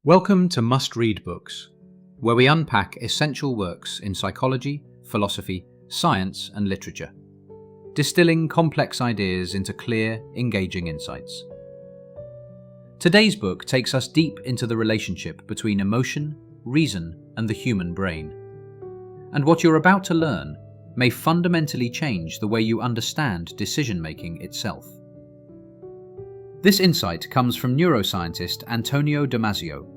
Welcome to Must Read Books, where we unpack essential works in psychology, philosophy, science, and literature, distilling complex ideas into clear, engaging insights. Today's book takes us deep into the relationship between emotion, reason, and the human brain. And what you're about to learn may fundamentally change the way you understand decision-making itself. This insight comes from neuroscientist Antonio Damasio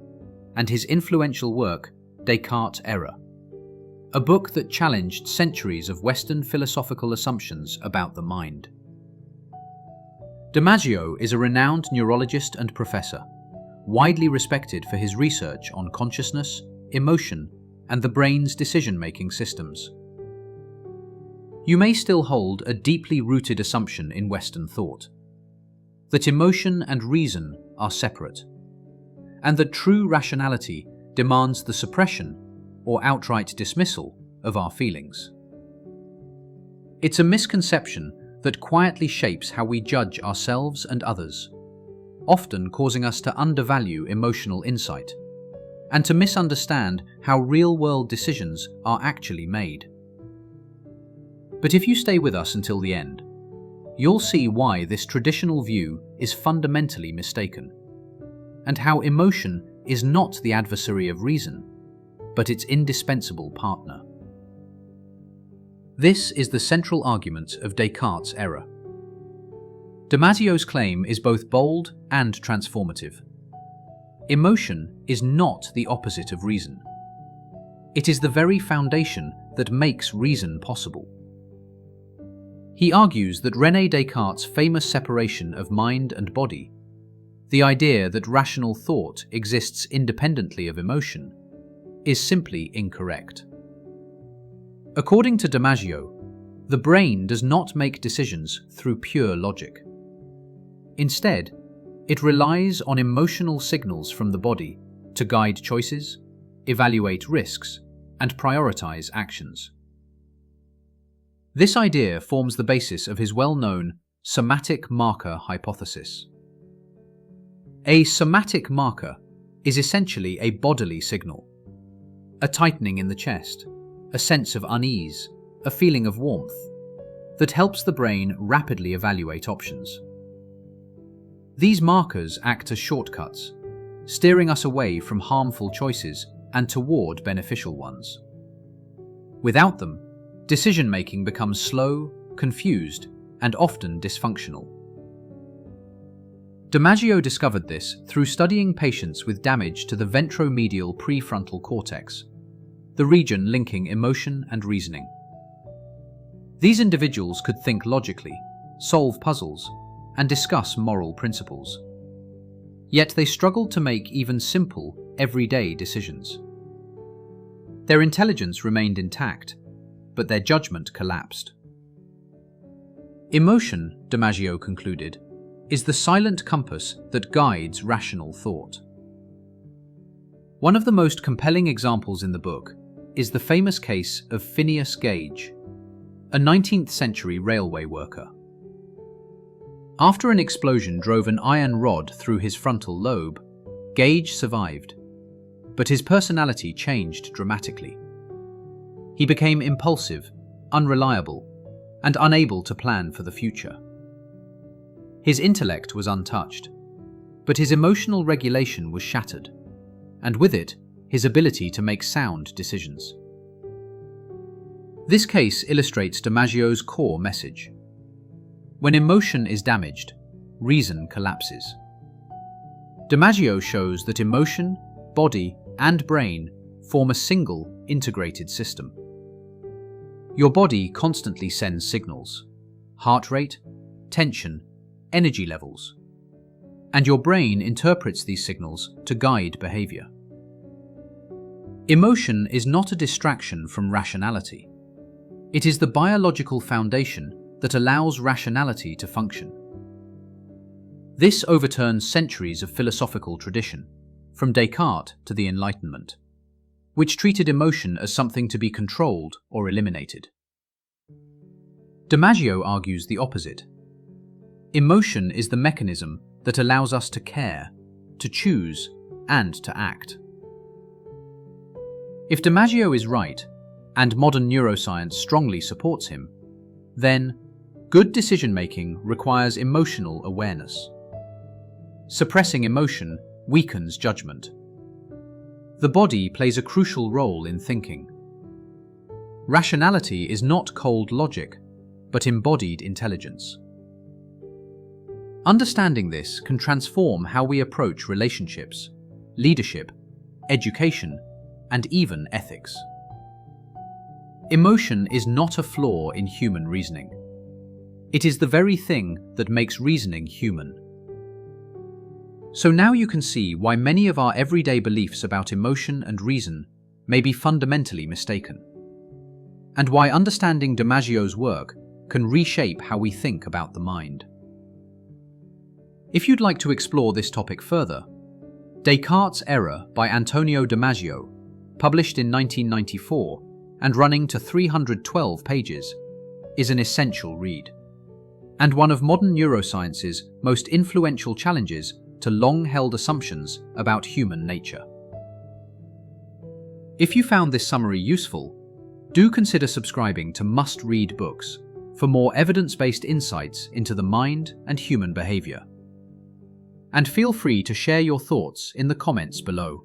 and his influential work, Descartes' Error, a book that challenged centuries of Western philosophical assumptions about the mind. Damasio is a renowned neurologist and professor, widely respected for his research on consciousness, emotion, and the brain's decision-making systems. You may still hold a deeply rooted assumption in Western thought, that emotion and reason are separate, and that true rationality demands the suppression or outright dismissal of our feelings. It's a misconception that quietly shapes how we judge ourselves and others, often causing us to undervalue emotional insight and to misunderstand how real-world decisions are actually made. But if you stay with us until the end, you'll see why this traditional view is fundamentally mistaken, and how emotion is not the adversary of reason, but its indispensable partner. This is the central argument of Descartes' error. Damasio's claim is both bold and transformative. Emotion is not the opposite of reason. It is the very foundation that makes reason possible. He argues that René Descartes' famous separation of mind and body, the idea that rational thought exists independently of emotion, is simply incorrect. According to Damasio, the brain does not make decisions through pure logic. Instead, it relies on emotional signals from the body to guide choices, evaluate risks, and prioritize actions. This idea forms the basis of his well-known somatic marker hypothesis. A somatic marker is essentially a bodily signal, a tightening in the chest, a sense of unease, a feeling of warmth, that helps the brain rapidly evaluate options. These markers act as shortcuts, steering us away from harmful choices and toward beneficial ones. Without them, decision-making becomes slow, confused, and often dysfunctional. Damasio discovered this through studying patients with damage to the ventromedial prefrontal cortex, the region linking emotion and reasoning. These individuals could think logically, solve puzzles, and discuss moral principles. Yet they struggled to make even simple, everyday decisions. Their intelligence remained intact, but their judgment collapsed. Emotion, Damasio concluded, is the silent compass that guides rational thought. One of the most compelling examples in the book is the famous case of Phineas Gage, a 19th century railway worker. After an explosion drove an iron rod through his frontal lobe, Gage survived, but his personality changed dramatically. He became impulsive, unreliable, and unable to plan for the future. His intellect was untouched, but his emotional regulation was shattered, and with it, his ability to make sound decisions. This case illustrates Damasio's core message. When emotion is damaged, reason collapses. Damasio shows that emotion, body, and brain form a single, integrated system. Your body constantly sends signals: heart rate, tension, energy levels, and your brain interprets these signals to guide behavior. Emotion is not a distraction from rationality. It is the biological foundation that allows rationality to function. This overturns centuries of philosophical tradition, from Descartes to the Enlightenment, which treated emotion as something to be controlled or eliminated. Damasio argues the opposite. Emotion is the mechanism that allows us to care, to choose, and to act. If Damasio is right, and modern neuroscience strongly supports him, then good decision-making requires emotional awareness. Suppressing emotion weakens judgment. The body plays a crucial role in thinking. Rationality is not cold logic, but embodied intelligence. Understanding this can transform how we approach relationships, leadership, education, and even ethics. Emotion is not a flaw in human reasoning. It is the very thing that makes reasoning human. So now you can see why many of our everyday beliefs about emotion and reason may be fundamentally mistaken, and why understanding Damasio's work can reshape how we think about the mind. If you'd like to explore this topic further, Descartes' Error by Antonio Damasio, published in 1994 and running to 312 pages, is an essential read, and one of modern neuroscience's most influential challenges to long-held assumptions about human nature. If you found this summary useful, do consider subscribing to Must-Read Books for more evidence-based insights into the mind and human behavior. And feel free to share your thoughts in the comments below.